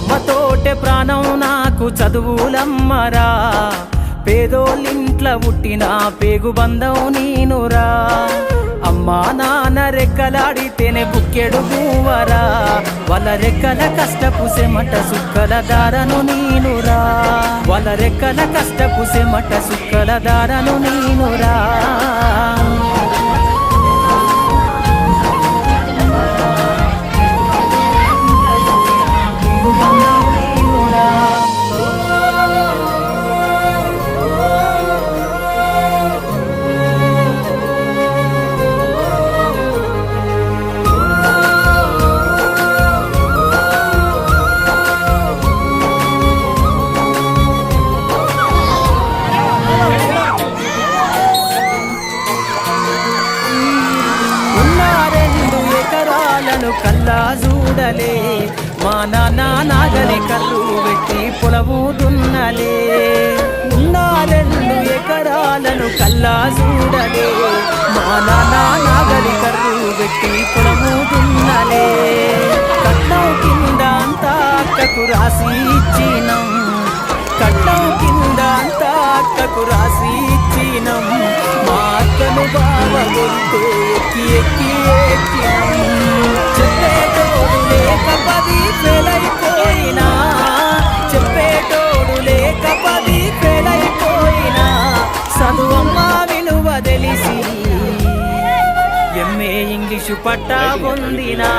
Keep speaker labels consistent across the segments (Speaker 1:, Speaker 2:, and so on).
Speaker 1: పాటమ్మతోటే ప్రాణం నాకు చదువులమ్మరా, పేదోళ్ళింట్ల పుట్టిన పేగు బంధం నీనురా. అమ్మా నాన్న రెక్కలాడితేనే బుక్కెడు పూవరా, వాళ్ళ రెక్కల కష్టపు సెమట సుక్కల దారను నీనురా, వాళ్ళ రెక్కల కష్టపు సెమట సుక్కల దారను నీనురా. కల్లా చూడలే మా నాన్న నాగలి కర్రు పెట్టి పొలము దున్నలే. ఉన్న 2 ఎకరాలను కల్లా చూడలే మా నాన్న నాగలి కర్రు పెట్టి పొలము దున్నలే. కట్నం కింద అంతా అక్కకు రాసి ఇచ్చినం, కట్నం కింద అంతా అక్కకు రాసి ఇచ్చినం. మా అక్కను బాగా కొడితే ఎక్కి ఎక్కి ఎక్కినం. చెప్పేటోడు లేక 10 ఫెయిలైపోయినా, చెప్పేటోడు లేక 10 ఫెయిలైపోయినా, చదువమ్మ విలువ తెలిసి ఎంఏ ఇంగ్లీషు పట్టా పొందినా.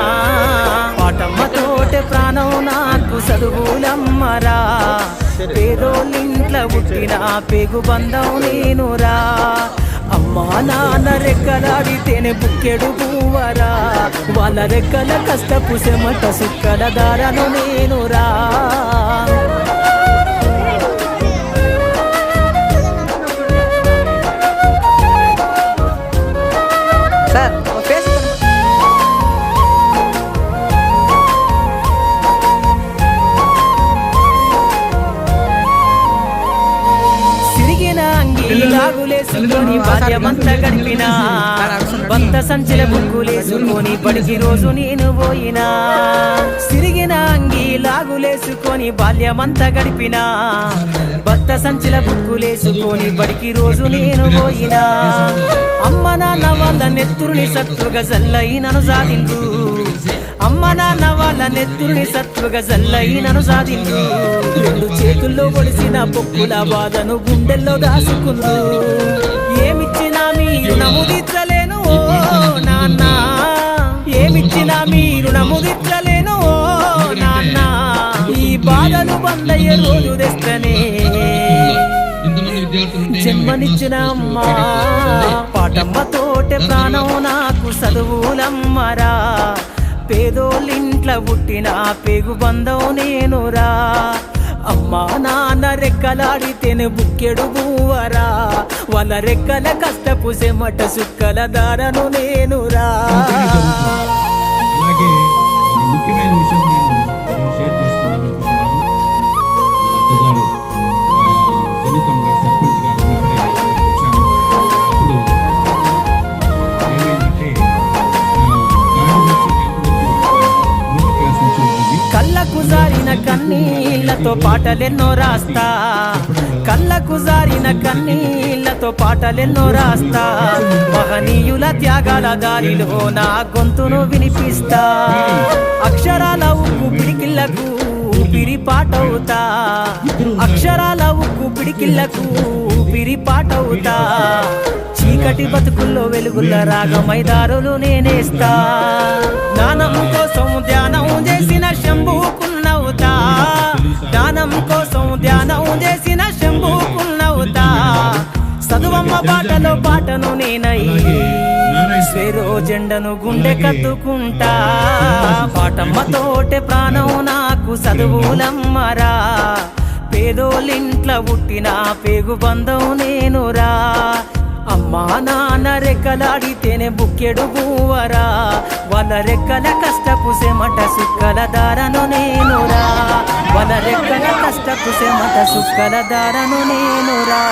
Speaker 1: పాటమ్మతోటే ప్రాణం నాకు చదువులమ్మరా, పేదోళ్ళింట్ల పుట్టిన పేగు బంధం నేనురా. అమ్మా నాన్న రెక్కలాడితేనే బుక్కెడు పూవరా, వాళ్ళ రెక్కల కష్టపు సెమట సుక్కల దారను నేనురా. లాగులేసుకొని బాల్యమంతా గడిపినా, భర్త సంచిల బుక్కులేసుకొని బడికి రోజు నేను పోయినా. సిరిగిన అంగి లాగులేసుకొని బాల్యమంతా గడిపినా, భర్త సంచిల బుక్కులేసుకొని బడికి రోజు నేను పోయినా. అమ్మ నాన్న వాళ్ళ నెత్తురుని సత్తుగా జల్లైనను సాధించు, అమ్మ నాన్న వాళ్ళ నెత్తురుని సత్తుగా జల్లైనను సాధించు. 2 చేతుల్లో పొడిసిన పొక్కుల బాధను గుండెల్లో దాసుకుందు. ఏమిచ్చినా మీరు నముదిచ్చలేను ఓ నాన్న, ఏమిచ్చినా మీరు నముదిచ్చలేను ఓ నాన్న. ఈ బాధను బందయ్యే రోజు తెస్తనే జన్మనిచ్చిన అమ్మా. పాటమ్మతోటే ప్రాణం నాకు చదువులమ్మరా, పేదోళ్ళింట్ల పుట్టిన పేగు బంధం నేనురా. అమ్మా నాన్న రెక్కలాడితేనే బుక్కెడు పూవరా, వాళ్ళ రెక్కల కష్టపు సెమట సుక్కల దారను నేనురా.
Speaker 2: ముఖ్యమైన విషయం నేను షేర్ చేసుకోవాలనుకుంటున్నాను. సునీతంగా సర్పంచ్ గారు వచ్చాము. అప్పుడు ఏమైందంటే
Speaker 1: కళ్ళకు జారిన కన్నీళ్లతో పాటలెన్నో రాస్తా, కళ్ళకు జారిన కన్నీళ్లతో పాటలెన్నో రాస్తా. మహనీయుల త్యాగాల దారిలో నా గొంతును వినిపిస్తా. అక్షరాల ఉక్కు పిడికిళ్లకు ఊపిరి పాటవుతా, అక్షరాల ఉక్కు పిడికిళ్లకు ఊపిరి పాటవుతా. చీకటి బతుకుల్లో వెలుగుల రాగమైదారులు నేనేస్తా. జ్ఞానం కోసం ధ్యానం చేసిన శంభుకున్నవుతా, జ్ఞానం కోసం ధ్యానం చేసిన శంభుకున్నవుతా. చదువమ్మ బాటలో పాటను నేనై స్వేరో జెండను గుండె కత్తుకుంటా. పాటమ్మతోటే ప్రాణం నాకు చదువులమ్మరా, పేదోళ్ళింట్ల పుట్టిన పేగు బంధం నేనురా. అమ్మా నాన్న రెక్కలాడితేనే బుక్కెడు పూవరా, వాళ్ళ రెక్కల కష్టపు సెమట సుక్కల దారను నేనురా, వాళ్ళ రెక్కల కష్టపు సెమట సుక్కల దారను నేనురా.